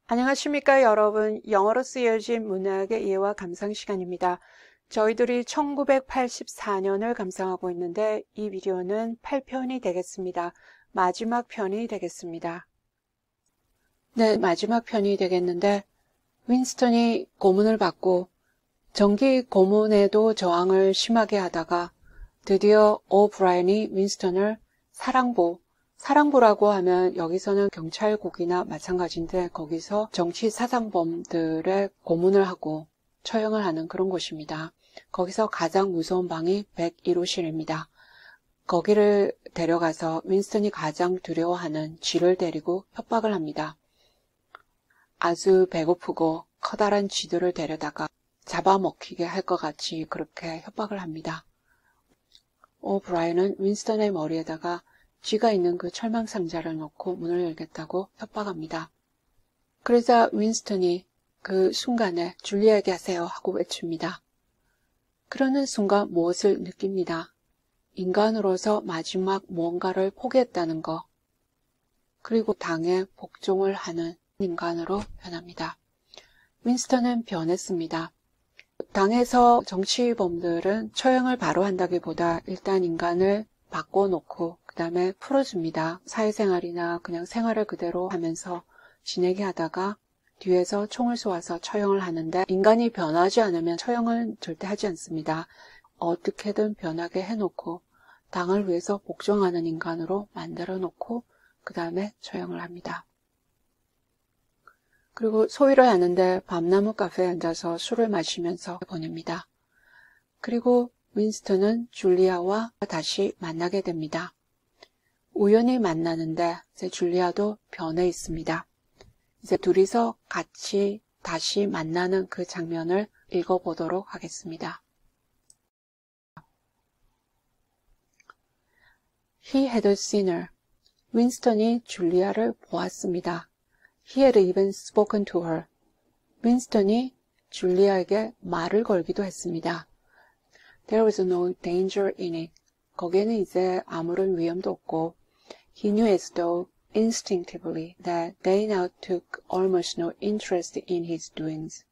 안녕하십니까 여러분. 영어로 쓰여진 문학의 이해와 감상 시간입니다. 저희들이 1984년을 감상하고 있는데 이 비디오는 8편이 되겠습니다. 마지막 편이 되겠습니다. 네, 마지막 편이 되겠는데 윈스턴이 고문을 받고 정기 고문에도 저항을 심하게 하다가 드디어 오브라이언이 윈스턴을 사랑부라고 하면 여기서는 경찰국이나 마찬가지인데 거기서 정치 사상범들의 고문을 하고 처형을 하는 그런 곳입니다. 거기서 가장 무서운 방이 101호실입니다. 거기를 데려가서 윈스턴이 가장 두려워하는 쥐를 데리고 협박을 합니다. 아주 배고프고 커다란 쥐들을 데려다가 잡아먹히게 할 것 같이 그렇게 협박을 합니다. 오브라이언은 윈스턴의 머리에다가 쥐가 있는 그 철망상자를 놓고 문을 열겠다고 협박합니다. 그러자 윈스턴이 그 순간에 줄리아에게 하세요 하고 외칩니다. 그러는 순간 무엇을 느낍니다. 인간으로서 마지막 무언가를 포기했다는 거, 그리고 당에 복종을 하는 인간으로 변합니다. 윈스턴은 변했습니다. 당에서 정치범들은 처형을 바로 한다기보다 일단 인간을 바꿔놓고 그 다음에 풀어줍니다. 사회생활이나 그냥 생활을 그대로 하면서 지내게 하다가 뒤에서 총을 쏘아서 처형을 하는데 인간이 변하지 않으면 처형은 절대 하지 않습니다. 어떻게든 변하게 해놓고 당을 위해서 복종하는 인간으로 만들어 놓고 그 다음에 처형을 합니다. 그리고 소위를 하는데 밤나무 카페에 앉아서 술을 마시면서 보냅니다. 그리고 윈스턴은 줄리아와 다시 만나게 됩니다. 우연히 만나는데 이제 줄리아도 변해 있습니다. 이제 둘이서 같이 다시 만나는 그 장면을 읽어보도록 하겠습니다. He had seen her. 윈스턴이 줄리아를 보았습니다. He had even spoken to her. 윈스턴이 줄리아에게 말을 걸기도 했습니다. There was no danger in it. 거기에는 이제 아무런 위험도 없고 He knew as though instinctively that they now took almost no interest in his doings.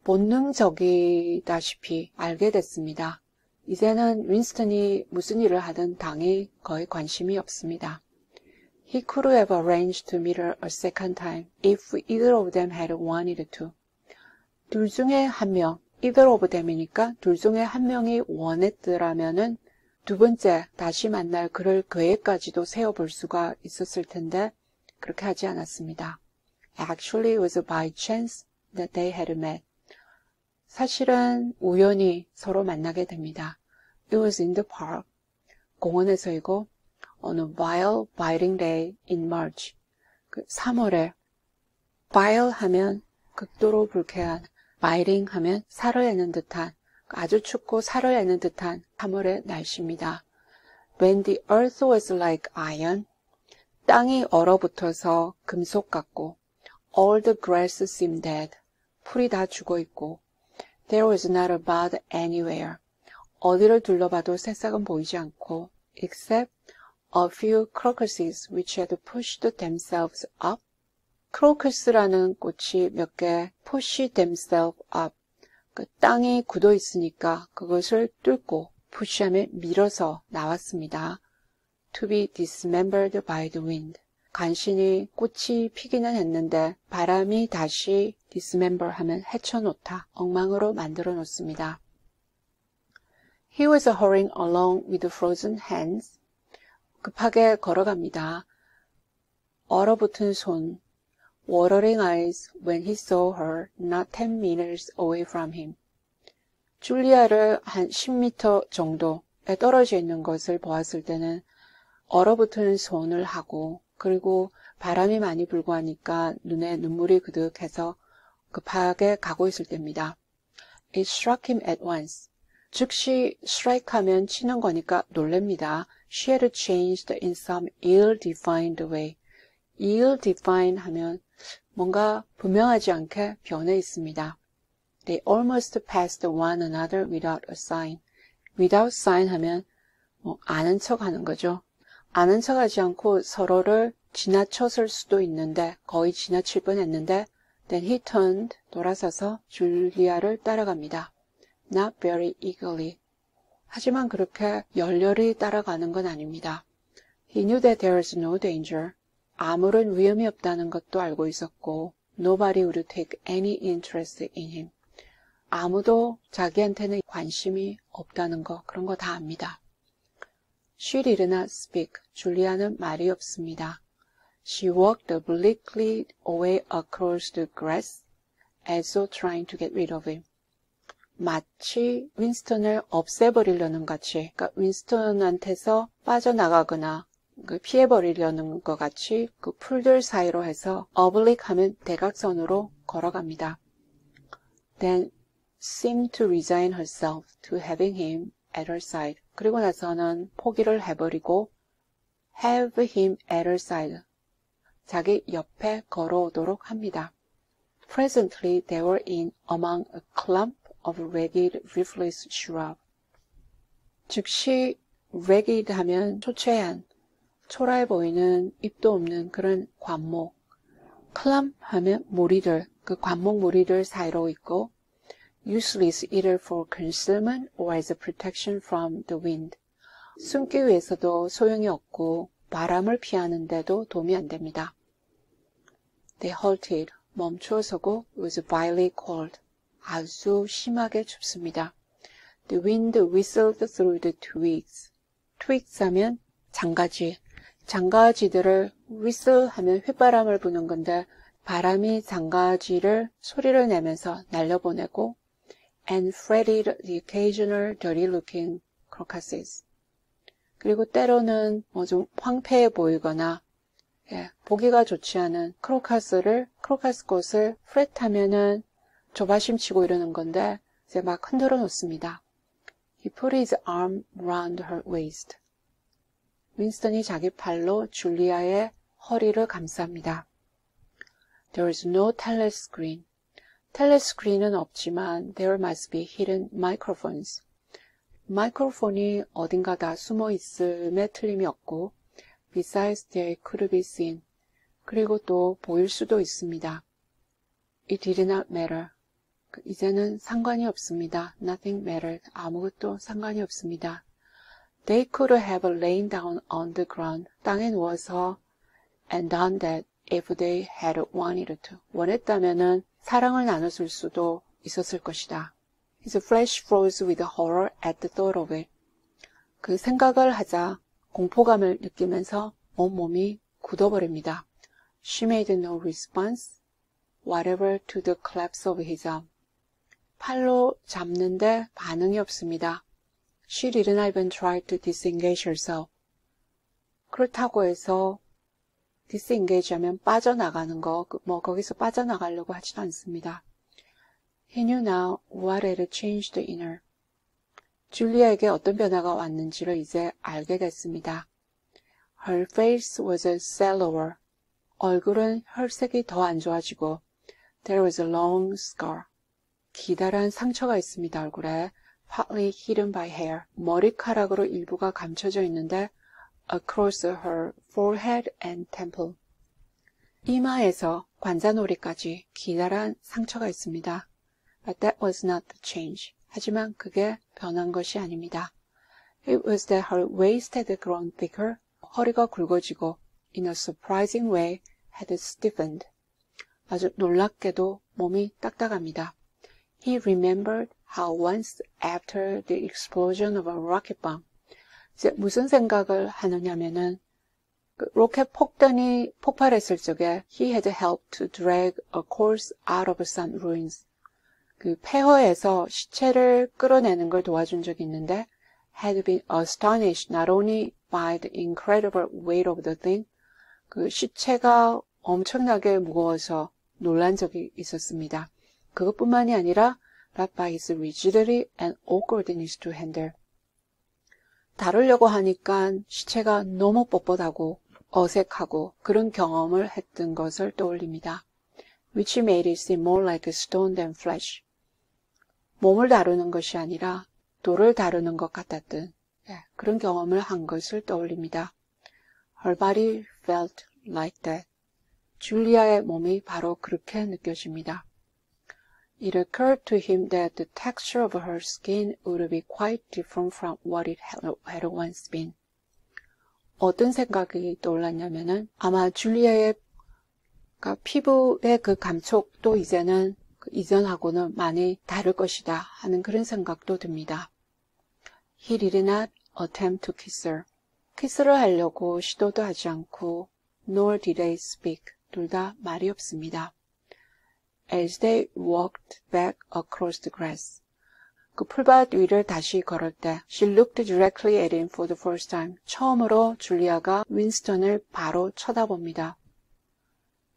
본능적이다시피 알게 됐습니다. 이제는 윈스턴이 무슨 일을 하든 당이 거의 관심이 없습니다. He could have arranged to meet her a second time if either of them had wanted to. 둘 중에 한 명, either of them이니까 둘 중에 한 명이 원했더라면은 두 번째 다시 만날 그럴 계획까지도 세워볼 수가 있었을 텐데 그렇게 하지 않았습니다. Actually, it was by chance that they had met. 사실은 우연히 서로 만나게 됩니다. It was in the park. 공원에서이고 on a vile, biting day in March. 3월에 vile 하면 극도로 불쾌한, biting 하면 살을 내는 듯한, 아주 춥고 살을 내는 듯한 3월의 날씨입니다. When the earth was like iron, 땅이 얼어붙어서 금속 같고, all the grass seemed dead, 풀이 다 죽어있고, there was not a bud anywhere, 어디를 둘러봐도 새싹은 보이지 않고, except a few crocuses which had pushed themselves up. 크로커스라는 꽃이 몇 개 push themselves up. 그 땅이 굳어 있으니까 그것을 뚫고 push하면 밀어서 나왔습니다. To be dismembered by the wind. 간신히 꽃이 피기는 했는데 바람이 다시 dismember 하면 헤쳐놓다, 엉망으로 만들어 놓습니다. He was hurrying along with frozen hands. 급하게 걸어갑니다. 얼어붙은 손. Watering eyes when he saw her not 10 meters away from him. 줄리아를 한 10m 정도에 떨어져 있는 것을 보았을 때는 얼어붙은 손을 하고 그리고 바람이 많이 불고 하니까 눈에 눈물이 그득해서 급하게 가고 있을 때입니다. It struck him at once. 즉시 strike 하면 치는 거니까 놀랍니다. She had changed in some ill-defined way. ill-defined 하면 뭔가 분명하지 않게 변해 있습니다. They almost passed one another without a sign. Without sign 하면 아는 척 하는 거죠. 아는 척 하지 않고 서로를 지나쳤을 수도 있는데 거의 지나칠 뻔했는데 then he turned 돌아서서 줄리아를 따라갑니다. Not very eagerly. 하지만 그렇게 열렬히 따라가는 건 아닙니다. He knew that there was no danger. 아무런 위험이 없다는 것도 알고 있었고 Nobody would take any interest in him. 아무도 자기한테는 관심이 없다는 거 그런 거 다 압니다. She did not speak. 줄리아는 말이 없습니다. She walked obliquely away across the grass, as though trying to get rid of him. 마치 윈스턴을 없애버리려는 같이, 그러니까 윈스턴한테서 빠져나가거나 피해버리려는 것 같이 그 풀들 사이로 해서 oblique 하면 대각선으로 걸어갑니다. Then seemed to resign herself to having him at her side. 그리고 나서는 포기를 해버리고 have him at her side. 자기 옆에 걸어오도록 합니다. Presently they were in among a clump of ragged leafless shrub. 즉시 ragged 하면 초췌한, 초라해 보이는 잎도 없는 그런 관목. clump 하면 무리들, 그 관목 무리들 사이로 있고 useless either for concealment or as a protection from the wind. 숨기 위해서도 소용이 없고 바람을 피하는데도 도움이 안 됩니다. They halted. 멈추어 서고 it was vilely cold. 아주 심하게 춥습니다. The wind whistled through the twigs. twigs 하면 장가지. 장가지들을 whistle 하면 휘바람을 부는 건데 바람이 장가지를 소리를 내면서 날려보내고 and fretted the occasional dirty-looking crocusses. 그리고 때로는 좀 황폐해 보이거나 보기가 좋지 않은 크로커스 꽃을 fret하면은 조바심 치고 이러는 건데 이제 막 흔들어 놓습니다. He put his arm round her waist. 윈스턴이 자기 팔로 줄리아의 허리를 감쌉니다. There is no telescreen. 텔레스크린은 없지만 there must be hidden microphones. 마이크로폰이 어딘가 다 숨어 있음에 틀림이 없고 besides they could be seen. 그리고 또 보일 수도 있습니다. It did not matter. 이제는 상관이 없습니다. Nothing mattered. 아무것도 상관이 없습니다. They could have lain down on the ground. 땅에 누워서 and done that if they had wanted to. 원했다면은 사랑을 나눴을 수도 있었을 것이다. His flesh froze with horror at the thought of it. 그 생각을 하자 공포감을 느끼면서 온몸이 굳어버립니다. She made no response, whatever to the collapse of his arm. 팔로 잡는데 반응이 없습니다. She did not even try to disengage herself. 그렇다고 해서 disengage 하면 빠져나가는 거, 거기서 빠져나가려고 하지도 않습니다. He knew now what had changed in her. 줄리아에게 어떤 변화가 왔는지를 이제 알게 됐습니다. Her face was sallower. 얼굴은 혈색이 더 안 좋아지고 There was a long scar. 기다란 상처가 있습니다. 얼굴에 partly hidden by hair. 머리카락으로 일부가 감춰져 있는데 across her forehead and temple. 이마에서 관자놀이까지 기다란 상처가 있습니다. But that was not the change. 하지만 그게 변한 것이 아닙니다. It was that her waist had grown thicker. 허리가 굵어지고 in a surprising way had stiffened. 아주 놀랍게도 몸이 딱딱합니다. He remembered how once after the explosion of a rocket bomb. 이제 무슨 생각을 하느냐면은 로켓 폭탄이 폭발했을 적에 he had helped to drag a corpse out of some ruins. 그 폐허에서 시체를 끌어내는 걸 도와준 적이 있는데 had been astonished not only by the incredible weight of the thing. 그 시체가 엄청나게 무거워서 놀란 적이 있었습니다. 그것뿐만이 아니라 but by his rigidity and awkwardness to handle. 다루려고 하니까 시체가 너무 뻣뻣하고 어색하고 그런 경험을 했던 것을 떠올립니다. Which made it seem more like a stone than flesh. 몸을 다루는 것이 아니라 돌을 다루는 것 같았던 그런 경험을 한 것을 떠올립니다. Her body felt like that. 줄리아의 몸이 바로 그렇게 느껴집니다. It occurred to him that the texture of her skin would be quite different from what it had once been. 어떤 생각이 떠올랐냐면은 아마 줄리아의 피부의 그 감촉도 이제는 이전하고는 많이 다를 것이다 하는 그런 생각도 듭니다. He did not attempt to kiss her. 키스를 하려고 시도도 하지 않고 nor did they speak. 둘 다 말이 없습니다. As they walked back across the grass. 그 풀밭 위를 다시 걸을 때 she looked directly at him for the first time. 처음으로 줄리아가 윈스턴을 바로 쳐다봅니다.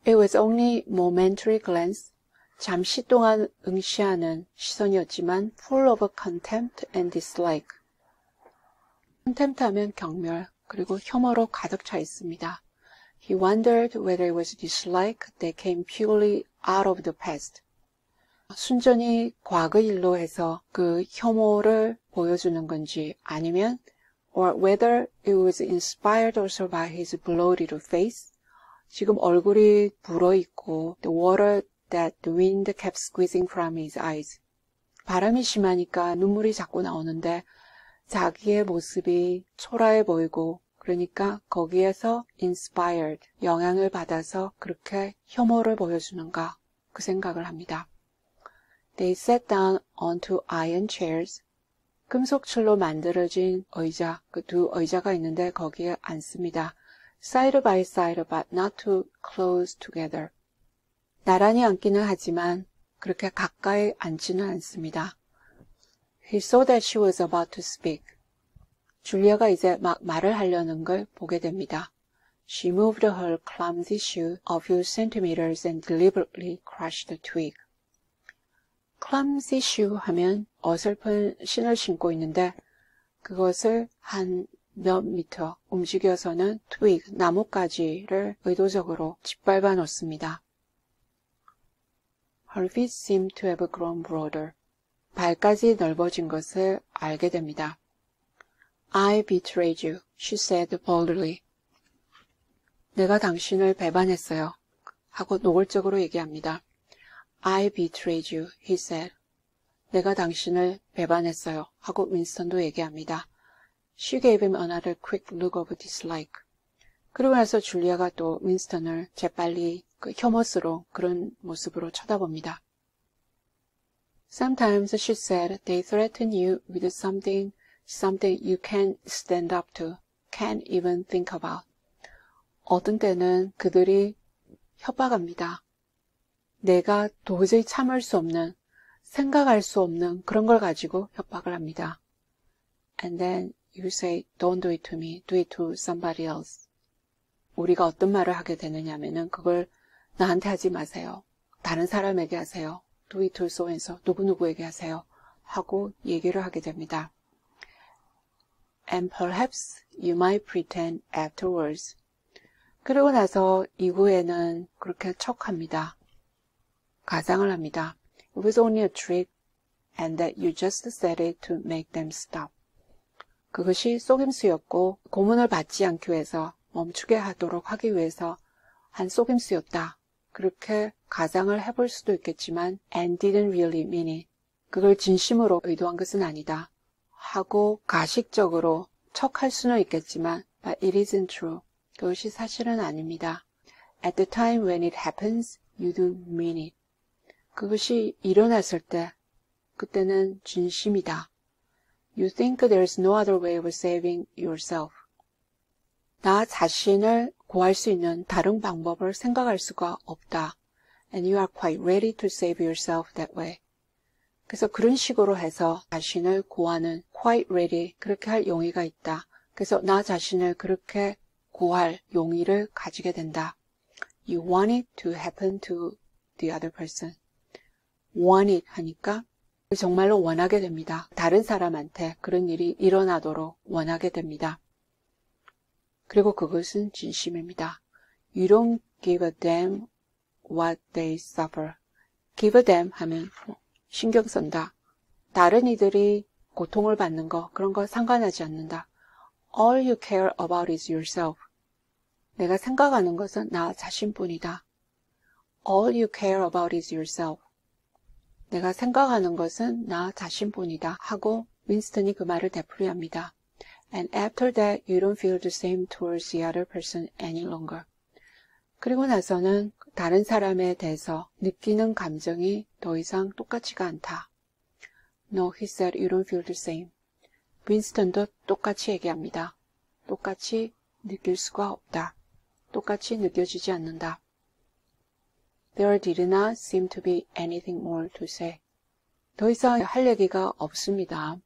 It was only momentary glance. 잠시 동안 응시하는 시선이었지만 full of contempt and dislike. contempt 하면 경멸, 그리고 혐오로 가득 차 있습니다. He wondered whether it was dislike that came purely out of the past. 순전히 과거 일로 해서 그 혐오를 보여주는 건지 아니면 or whether it was inspired also by his bloated face. 지금 얼굴이 불어있고 the water that the wind kept squeezing from his eyes. 바람이 심하니까 눈물이 자꾸 나오는데 자기의 모습이 초라해 보이고 그러니까 거기에서 inspired, 영향을 받아서 그렇게 혐오를 보여주는가 그 생각을 합니다. They sat down onto iron chairs. 금속철로 만들어진 의자, 그 두 의자가 있는데 거기에 앉습니다. Side by side but not too close together. 나란히 앉기는 하지만 그렇게 가까이 앉지는 않습니다. He saw that she was about to speak. 줄리아가 이제 막 말을 하려는 걸 보게 됩니다. She moved her clumsy shoe a few centimeters and deliberately crushed the twig. clumsy shoe 하면 어설픈 신을 신고 있는데 그것을 한 몇 미터 움직여서는 twig, 나뭇가지를 의도적으로 짓밟아 놓습니다. Her feet seemed to have grown broader. 발까지 넓어진 것을 알게 됩니다. I betrayed you, she said boldly. 내가 당신을 배반했어요. 하고 노골적으로 얘기합니다. I betrayed you, he said. 내가 당신을 배반했어요. 하고 윈스턴도 얘기합니다. She gave him another quick look of dislike. 그리고 나서 줄리아가 또 윈스턴을 재빨리 혐오스러운 그런 모습으로 쳐다봅니다. Sometimes, she said, they threaten you with something you can't stand up to, can't even think about. 어떤 때는 그들이 협박합니다. 내가 도저히 참을 수 없는, 생각할 수 없는 그런 걸 가지고 협박을 합니다. And then you say, don't do it to me, do it to somebody else. 우리가 어떤 말을 하게 되느냐면은 그걸 나한테 하지 마세요. 다른 사람에게 하세요. do it to so and so, 누구누구에게 하세요. 하고 얘기를 하게 됩니다. And perhaps you might pretend afterwards. 그리고 나서 이후에는 그렇게 척합니다. 가상을 합니다. It was only a trick and that you just said it to make them stop. 그것이 속임수였고 고문을 받지 않기 위해서 멈추게 하도록 하기 위해서 한 속임수였다. 그렇게 가상을 해볼 수도 있겠지만 and didn't really mean it. 그걸 진심으로 의도한 것은 아니다. 하고 가식적으로 척할 수는 있겠지만 but it isn't true. 그것이 사실은 아닙니다. At the time when it happens, you do mean it. 그것이 일어났을 때 그때는 진심이다. You think there's no other way of saving yourself. 나 자신을 구할 수 있는 다른 방법을 생각할 수가 없다. And you are quite ready to save yourself that way. 그래서 그런 식으로 해서 자신을 구하는 quite ready, 그렇게 할 용의가 있다. 그래서 나 자신을 그렇게 구할 용의를 가지게 된다. You want it to happen to the other person. want it 하니까 정말로 원하게 됩니다. 다른 사람한테 그런 일이 일어나도록 원하게 됩니다. 그리고 그것은 진심입니다. You don't give a damn what they suffer. give a damn 하면 신경 쓴다. 다른 이들이 고통을 받는 거, 그런 거 상관하지 않는다. All you care about is yourself. 내가 생각하는 것은 나 자신뿐이다. All you care about is yourself. 내가 생각하는 것은 나 자신뿐이다 하고 윈스턴이 그 말을 되풀이합니다. And after that, you don't feel the same towards the other person any longer. 그리고 나서는 다른 사람에 대해서 느끼는 감정이 더 이상 똑같지가 않다. No, he said, you don't feel the same. 윈스턴도 똑같이 얘기합니다. 똑같이 느낄 수가 없다. 똑같이 느껴지지 않는다. There did not seem to be anything more to say. 더 이상 할 얘기가 없습니다.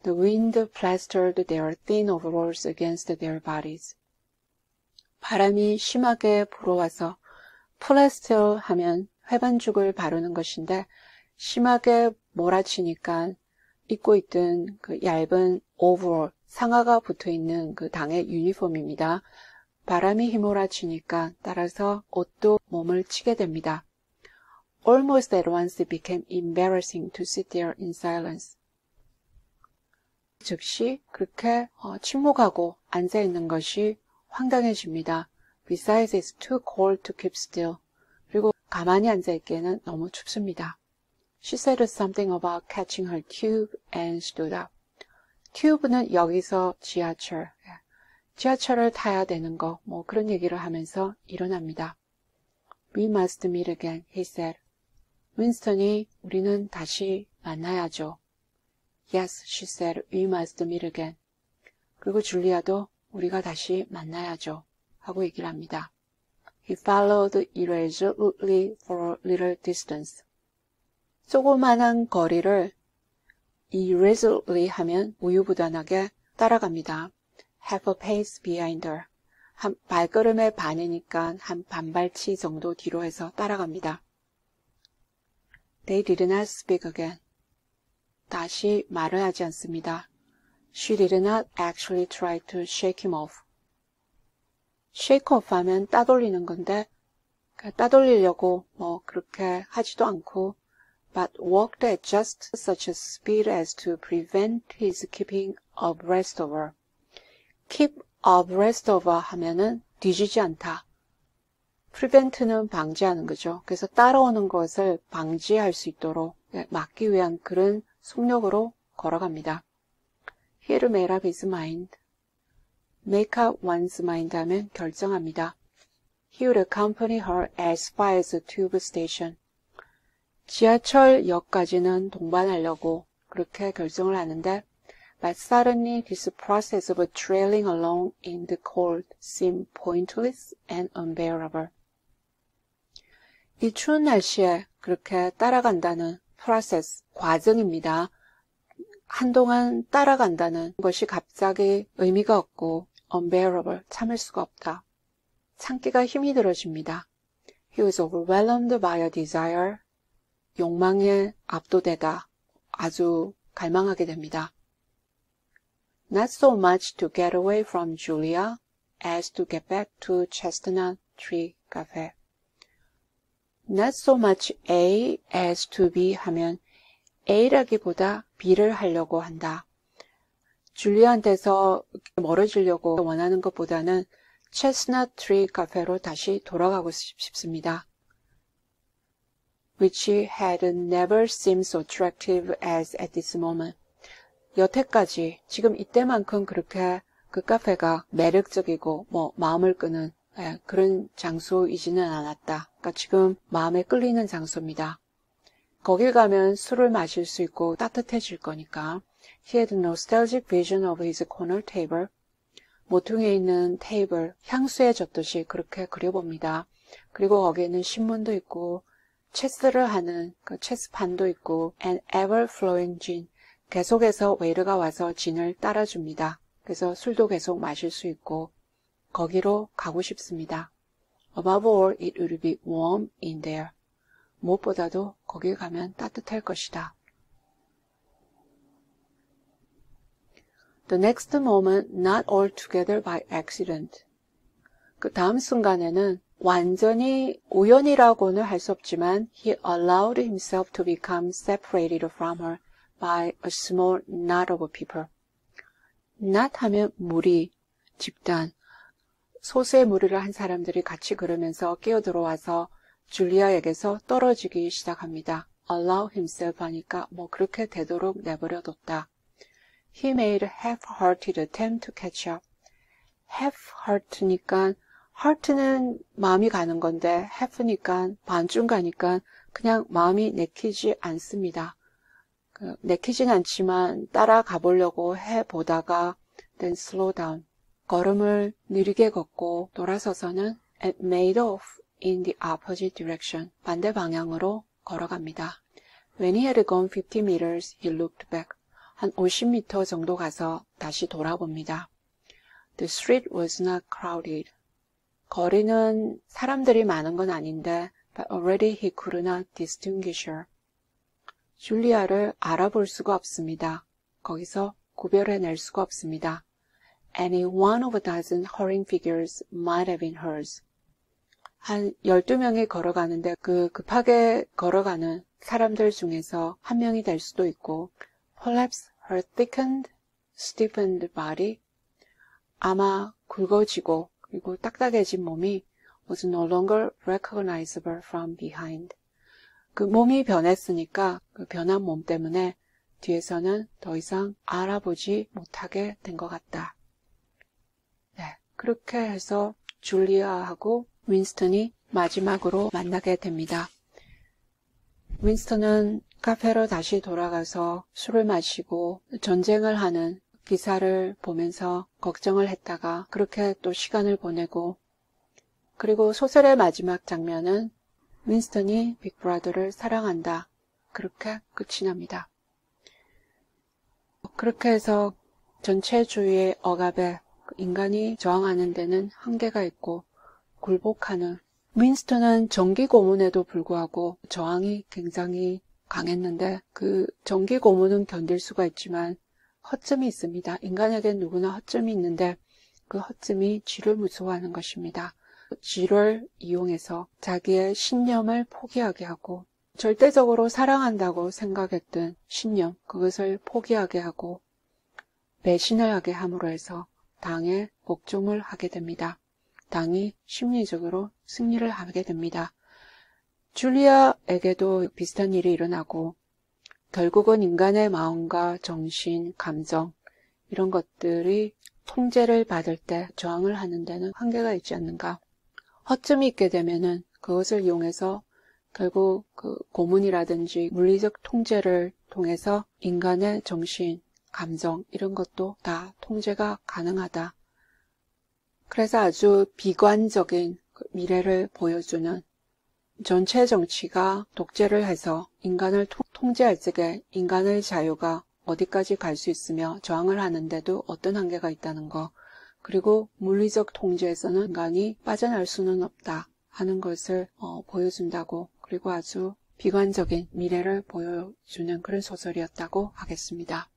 The wind plastered their thin overalls against their bodies. 바람이 심하게 불어와서 플라스터 하면 회반죽을 바르는 것인데 심하게 몰아치니까 입고 있던 그 얇은 오버롤, 상하가 붙어있는 그 당의 유니폼입니다. 바람이 휘몰아치니까 따라서 옷도 몸을 치게 됩니다. Almost at once it became embarrassing to sit there in silence. 즉시 그렇게 침묵하고 앉아있는 것이 황당해집니다. Besides, it's too cold to keep still. 그리고 가만히 앉아있기에는 너무 춥습니다. She said something about catching her tube and stood up. tube는 여기서 지하철을 타야 되는 거, 그런 얘기를 하면서 일어납니다. We must meet again, he said. 윈스턴이 우리는 다시 만나야죠. Yes, she said, we must meet again. 그리고 줄리아도 우리가 다시 만나야죠. 하고 얘기를 합니다. He followed irresolutely for a little distance. 조그만한 거리를 irresolutely 하면 우유부단하게 따라갑니다. Half a pace behind her. 한 발걸음의 반이니까 한 반발치 정도 뒤로 해서 따라갑니다. They did not speak again. 다시 말을 하지 않습니다. She did not actually try to shake him off. shake off 하면 따돌리는 건데 따돌리려고 그렇게 하지도 않고 but walked at just such a speed as to prevent his keeping abreast of her. keep abreast of her 하면은 뒤지지 않다. prevent는 방지하는 거죠. 그래서 따라오는 것을 방지할 수 있도록 막기 위한 그런 속력으로 걸어갑니다. He had made up his mind. make up one's mind 하면 결정합니다. He would accompany her as far as the tube station. 지하철역까지는 동반하려고 그렇게 결정을 하는데 but suddenly this process of trailing along in the cold seemed pointless and unbearable. 이 추운 날씨에 그렇게 따라간다는 process, 과정입니다. 한동안 따라간다는 것이 갑자기 의미가 없고 unbearable, 참을 수가 없다. 참기가 힘이 들어집니다. He was overwhelmed by a desire. 욕망에 압도되다. 아주 갈망하게 됩니다. Not so much to get away from Julia as to get back to Chestnut Tree Cafe. Not so much A as to B 하면 A라기보다 B를 하려고 한다. 줄리아한테서 멀어지려고 원하는 것보다는 Chestnut Tree Cafe로 다시 돌아가고 싶습니다. Which had never seemed so attractive as at this moment. 여태까지 지금 이때만큼 그렇게 그 카페가 매력적이고 마음을 끄는 그런 장소이지는 않았다. 그러니까 지금 마음에 끌리는 장소입니다. 거길 가면 술을 마실 수 있고 따뜻해질 거니까. He had a nostalgic vision of his corner table. 모퉁이에 있는 테이블, 향수에 젖듯이 그렇게 그려봅니다. 그리고 거기에는 신문도 있고 체스를 하는 그 체스판도 있고 and ever flowing gin. 계속해서 웨이터가 와서 진을 따라줍니다. 그래서 술도 계속 마실 수 있고 거기로 가고 싶습니다. Above all, it would be warm in there. 무엇보다도 거기 가면 따뜻할 것이다. The next moment, not altogether by accident. 그 다음 순간에는 완전히 우연이라고는 할 수 없지만 he allowed himself to become separated from her by a small knot of people. knot 하면 무리, 집단. 소수의 무리를 한 사람들이 같이 걸으면서 끼어들어와서 줄리아에게서 떨어지기 시작합니다. allow himself 하니까 뭐 그렇게 되도록 내버려뒀다. He made a half-hearted attempt to catch up. half-heart니까 heart는 마음이 가는 건데 half니까 반쯤 가니까 그냥 마음이 내키지 않습니다. 내키진 않지만 따라가 보려고 해보다가 then slow down. 걸음을 느리게 걷고 돌아서서는 and made off in the opposite direction. 반대 방향으로 걸어갑니다. When he had gone 50 meters, he looked back. 한 50m 정도 가서 다시 돌아봅니다. The street was not crowded. 거리는 사람들이 많은 건 아닌데 but already he could not distinguish her. 줄리아를 알아볼 수가 없습니다. 거기서 구별해낼 수가 없습니다. Any one of a dozen hurrying figures might have been hers. 한 12명이 걸어가는데 그 급하게 걸어가는 사람들 중에서 한 명이 될 수도 있고 Perhaps her thickened, stiffened body 아마 굵어지고 그리고 딱딱해진 몸이 was no longer recognizable from behind. 그 몸이 변했으니까 그 변한 몸 때문에 뒤에서는 더 이상 알아보지 못하게 된 것 같다. 네, 그렇게 해서 줄리아하고 윈스턴이 마지막으로 만나게 됩니다. 윈스턴은 카페로 다시 돌아가서 술을 마시고 전쟁을 하는 기사를 보면서 걱정을 했다가 그렇게 또 시간을 보내고 그리고 소설의 마지막 장면은 윈스턴이 빅브라더를 사랑한다. 그렇게 끝이 납니다. 그렇게 해서 전체주의의 억압에 인간이 저항하는 데는 한계가 있고 굴복하는 윈스턴은 정기 고문에도 불구하고 저항이 굉장히 강했는데 그 정기 고문은 견딜 수가 있지만 허점이 있습니다. 인간에겐 누구나 허점이 있는데 그 허점이 쥐를 무서워하는 것입니다. 쥐를 이용해서 자기의 신념을 포기하게 하고 절대적으로 사랑한다고 생각했던 신념 그것을 포기하게 하고 배신을 하게 함으로 해서 당에 복종을 하게 됩니다. 당이 심리적으로 승리를 하게 됩니다. 줄리아에게도 비슷한 일이 일어나고 결국은 인간의 마음과 정신, 감정 이런 것들이 통제를 받을 때 저항을 하는 데는 한계가 있지 않는가. 허점이 있게 되면은 그것을 이용해서 결국 그 고문이라든지 물리적 통제를 통해서 인간의 정신, 감정 이런 것도 다 통제가 가능하다. 그래서 아주 비관적인 미래를 보여주는 전체 정치가 독재를 해서 인간을 통제할 적에 인간의 자유가 어디까지 갈 수 있으며 저항을 하는데도 어떤 한계가 있다는 거 그리고 물리적 통제에서는 인간이 빠져날 수는 없다 하는 것을 보여준다고 그리고 아주 비관적인 미래를 보여주는 그런 소설이었다고 하겠습니다.